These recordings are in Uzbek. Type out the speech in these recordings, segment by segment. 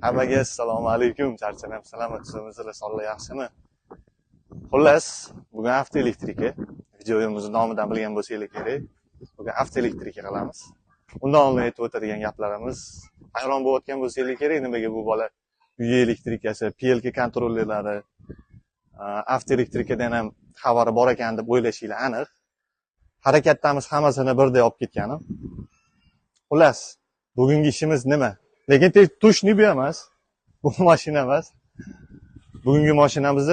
Hammaga assalomu alaykum. Charchanam, salomatmisizlar, sonlar yaxshimi? Xullas, bugun avtoelektrika. Videomizni nomidan bilgan bo'lsangiz kerak. Bugun avtoelektrika qilamiz. Undan oldin aytib o'tadigan gaplarimiz, hayron bo'layotgan bo'lsangiz kerak, nimaga bu bola uy elektrikasi, PLK kontrollerlari, avtoelektrikadan ham xabari bor ekan deb o'ylashinglar aniq. Harakatdamiz hammasini birday olib ketganim. Xullas, bugungi ishimiz nima? Lekin точно bu emas. Bu mashina emas. Bugungi mashinamiz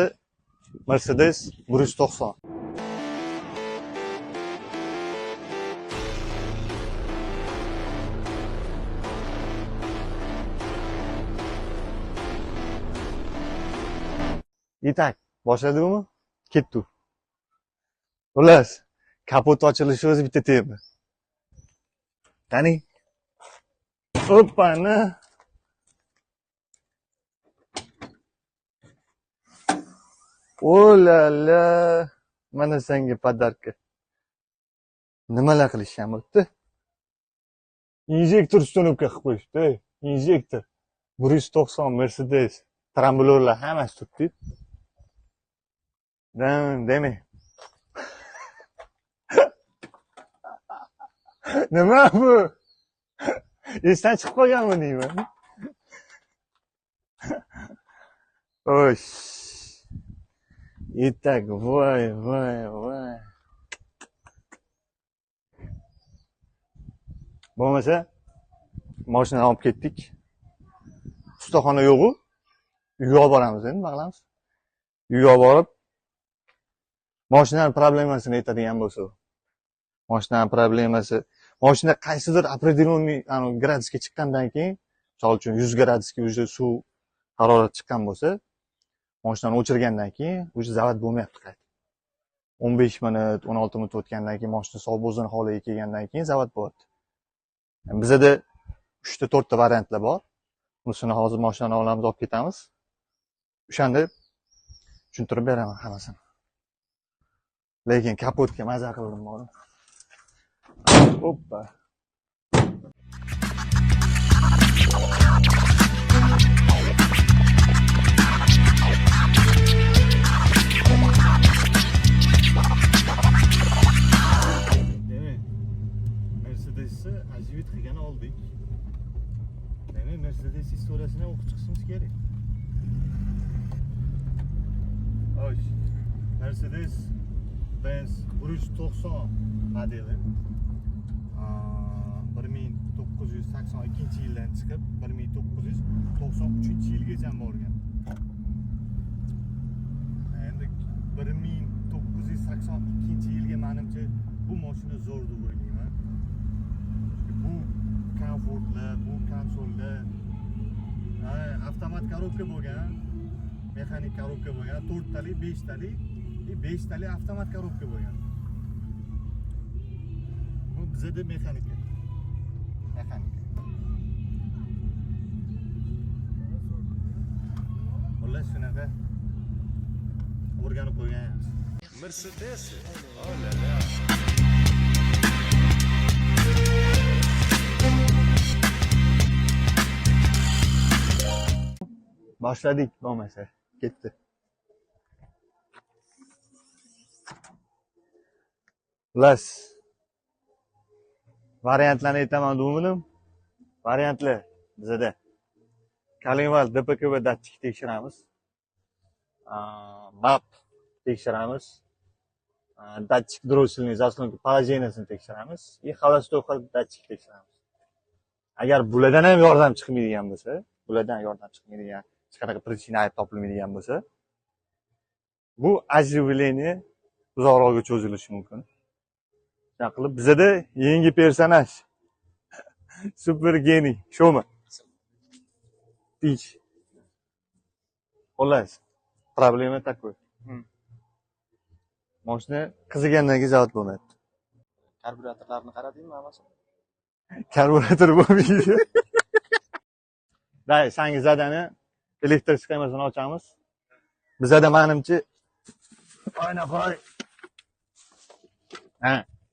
Mercedes 190. Itak, boshladikmi? Ketdi. Xullas, kapot ochilishi o'zi bitta tema. Qani? Oppani. Olala, mana senga podarka. Nimalar qilishyapti? Injektor ustunovka qilib qo'yishdi. Injektor 190 Mercedes tramblorlar hammasi turibdi. Deme. Nima bu? Esdan chiqib qolganmi deyman. Osh. Itak, voy. Bo'lmasa, mashinani olib ketdik. Ustaxona yo'q-ku. Uyga olib boramiz endi, nima qilamiz? Uyga olib borib, mashinaning problemasini aytadigan bo'lsa, mashinaning problemasi, mashina qaysidir определенный gradusga chiqqandan keyin, misol uchun 100 gradusga уже suv harorati chiqqan bo'lsa, mashinani o'chirgandan keyin уже zavod bo'lmayapti qayta. 15 minut, 16 minut o'tgandan keyin mashina sovuq o'zini holiga kelgandan keyin zavod bo'ladi. Bizda 3 ta 4 ta variantlar bor. Bunisini hozir mashinani olamiz, olib ketamiz. O'shanda tushuntirib beraman hammasini. Lekin kapotga maza qildim buni. Hoppa. Mercedes'i ajivit qilgan oldik. Demak, Mercedes istoriyasini o'qib chiqishimiz kerak. Xo'sh, Mercedes Benz 190 modeli. 1982 yildan chiqib 1993 yilgacha borgan. Endi 1982 yilga menimcha bu mashina zo'r deb o'ylayman. Bu komfortli, bu konsolli, avtomat korobka bo'lgan, mexanik korobka bo'lgan, 4 tali, 5 tali, 5 tali avtomat korobka bo'lgan. Bu bizda mexanika. Xullas shunaqa o'rganib qo'yganmiz. Mercedes. Olala. Boshladik, bo'lmasa ketdi. Xullas, variantlarni aytaman dedim. Variantlar bizda Kalinval DPKB datchik tekshiramiz. BAP tekshiramiz. Datchik drosselning zaslonka положениесini tekshiramiz. И холостовка datchik tekshiramiz. Agar bulardan ham yordam chiqmaydigan bo'lsa, hech qanaqa prичина topilmaydigan bo'lsa, bu оживление uzoqroqga cho'zilishi mumkin. Shuna qilib bizda yangi personaj super geniy, shumi? Pich. Xullas, problema takoy. Mashina qizigandan keyin zavod bo'lmayapti. Karburatorlarni qaradingmi hammasi? Karburator bo'lmaydi. Day, sangi zadani elektr sxemasini ochamiz. Bizda menimcha oyna qo'y.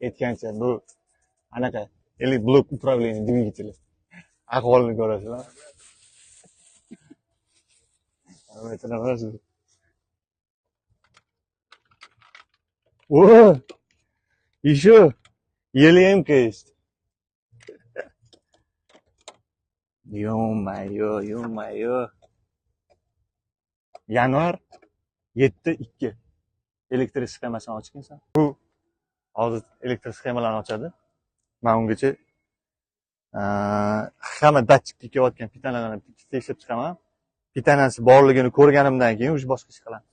Aytgancha bu anaqa blok управления двигателя. Ahvolini ko'rasizlar. Evet, evet. O, еще ELMK есть. Ё-моё, ё-моё. Yanvar 7:02. Elektr sxemasini ochgansan. Bu hozir elektr sxemalarni ochadi. Men ungacha hamma datchik tikayotgan pitanalarni tekshirib chiqaman. Pitanasi borligini ko'rganimdan keyin уже boshqa ish qilaman.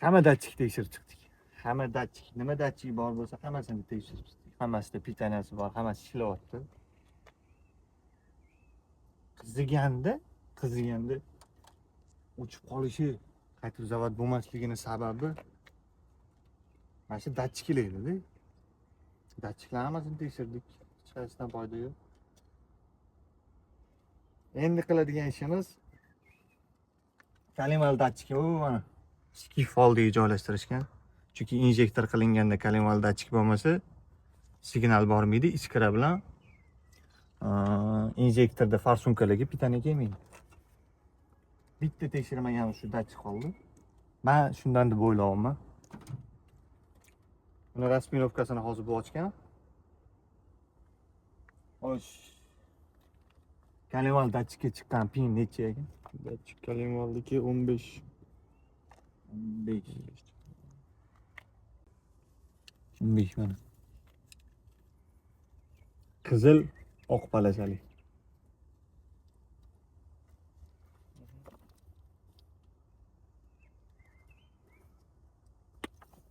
Hamma datchik tekshirib chiqdik. Hamma datchik, nima datchik bor bo'lsa hammasini tekshirib chiqdik. Hammasida pitanasi bor, hammasi ishlayapti. Qiziganda o'chib qolishi, qaytib zavod bo'lmasligini sababi mana shu datchiklar edi. Datchiklar hammasini tekshirdik. Hech qaysidan foyda yo'q. Endi qiladigan ishimiz kalimal datchik mana ichki foldiga joylashtirishgan. Chunki injektor qilinganda kalimal datchik bo'lmasa, signal bormaydi, iskra bilan injektorda farsunkaligi pitana kelmaydi. Bitta tekshirmagan shu datchik qoldi. Men shundan deb o'ylayapman. Buni rasmirovkasini hozir bu ochgan. Xo'sh. Kalimal datchikka chiqqan pin necha ekan? Datchik kalimaldagi 15. 15 mana. Qizil oq polosali.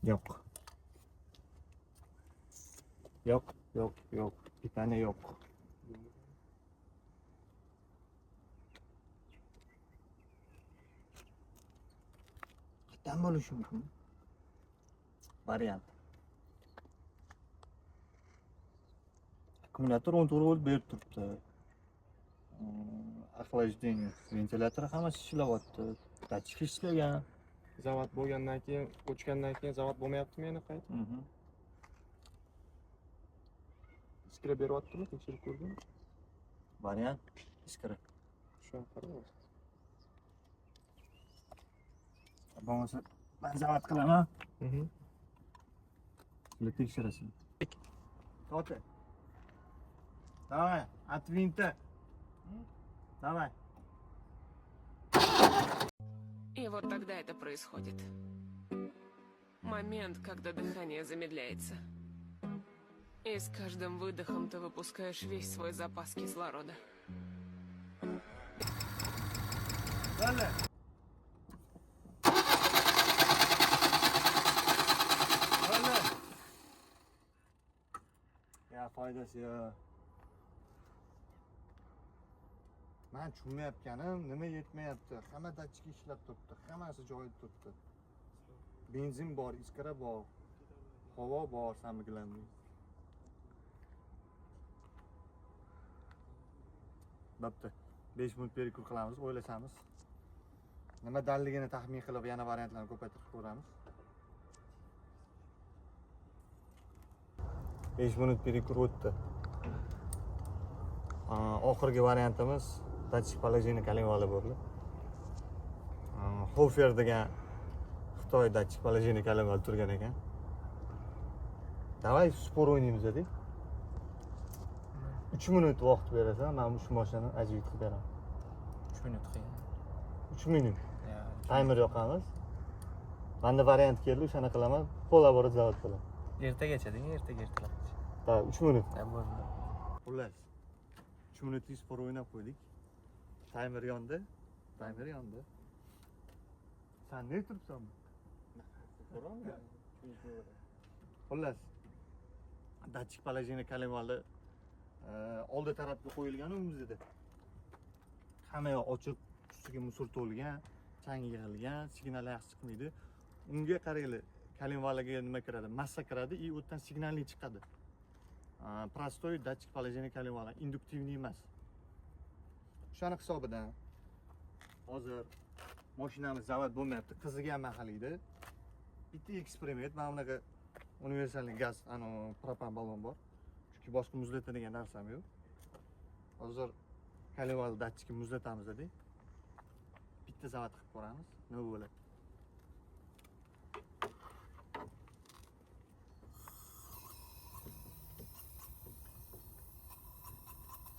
Yo'q. Yo'q. Pitana yo'q. Qachon bo'lishi mumkin? Variant. Akkumulyator 14 volt berib turibdi. Охлаждение, ventilyator hammasi ishlayapti. Datchik ishlagan. Zavod bo'lgandan keyin, o'chgandan keyin zavod bo'lmayaptimi yana qayt? Iskra beryaptimi? Tekshirib ko'rdingmi? Variant iskra. Shu qarang. Bo'lmasa men zavod qilaman. Sizlar tekshirasiz. To'xta. Давай, от винта. Давай. И вот тогда это происходит. Момент, когда дыхание замедляется. И с каждым выдохом ты выпускаешь весь свой запас кислорода. Dale. Dale. Ya foydasi yo'q. Men tushunmayotganim nima yetmayapti. Hamma datchik ishlab turibdi. Hammasi joyida turibdi. Benzin bor, iskra bor. Havo bor, samiglanmi. Bo'pti. 5 minut perikur qilamiz, o'ylashamiz. Nima dalligini taxmin qilib yana variantlarni ko'paytirib ko'ramiz. 5 minut perikur o'tdi. Oxirgi variantimiz datchik положение kalimali bo'ldi. Hofer degan Xitoy datchik положение kalimali turgan ekan. Давай spor o'ynaymiz-da. 3 minut vaqt berasan, men shu mashinani ajib qilib beraman. 3 minut qiyin. 3 minut. Timer yoqamiz. Menda variant keldi, o'shani qilaman. Polaborat zavod bilan. Ertagacha deng, ertalab. Ha, 3 minut. Ha, bo'ldi. Xullas. 3 minutlik spor o'ynab qo'ydik. Timer yondi. Sen ne turibsan? Xullas. Datchik положение kolevalni oldi tarafga qo'yilgan o'zida. Hamma yoq ochiq, ustiga musor to'lgan, chang yig'ilgan, signal yaxshi chiqmaydi. Unga qaranglar, kolevalga nima kiradi? Massa kiradi, и o'tdan signalli chiqadi. Prostoy datchik положение kolevala, induktivniy emas. O'shani hisobidan hozir mashinamiz zavod bo'lmayapti, qizigan mahalida bitta eksperiment, mana bunaqa universalniy gaz, propan ballon bor. Chunki boshqa muzlatadigan narsam yo'q. Hozir koleval datchikni muzlatamiz dedik. Bitta zavod qilib ko'ramiz, nima bo'ladi.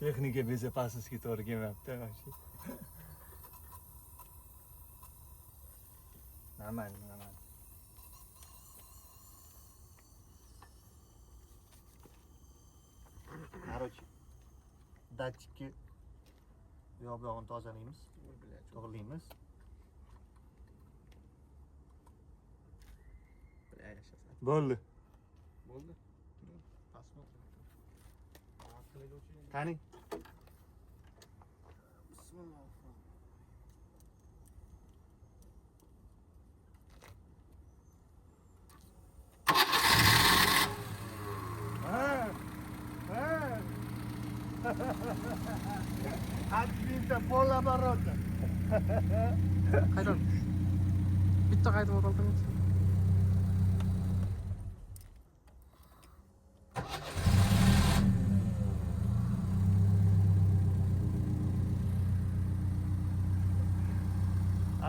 Texnika безопасности to'g'ri kelmayapti mana shu. Nima. Короче, datchikni yo'q-yo'g'ini tozalaymiz, to'g'rilaymiz. Bo'ldi. Qani? Atvinta polaborota. Qaydan? Bitta qaytib o'raldingiz.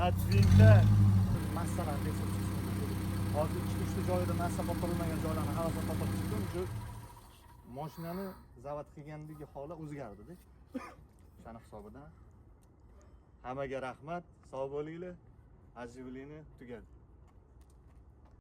Atvinta massalarni tekshirishimiz kerak. Hozir chiqishli joyida massa topilmagan joylarni hammasi topib chiqdim, shu mashinani zavod qilgandagi holi o'zgardi-da. O'shani hisobidan hammaga rahmat, sog' bo'linglar. Ajivlini tugadi.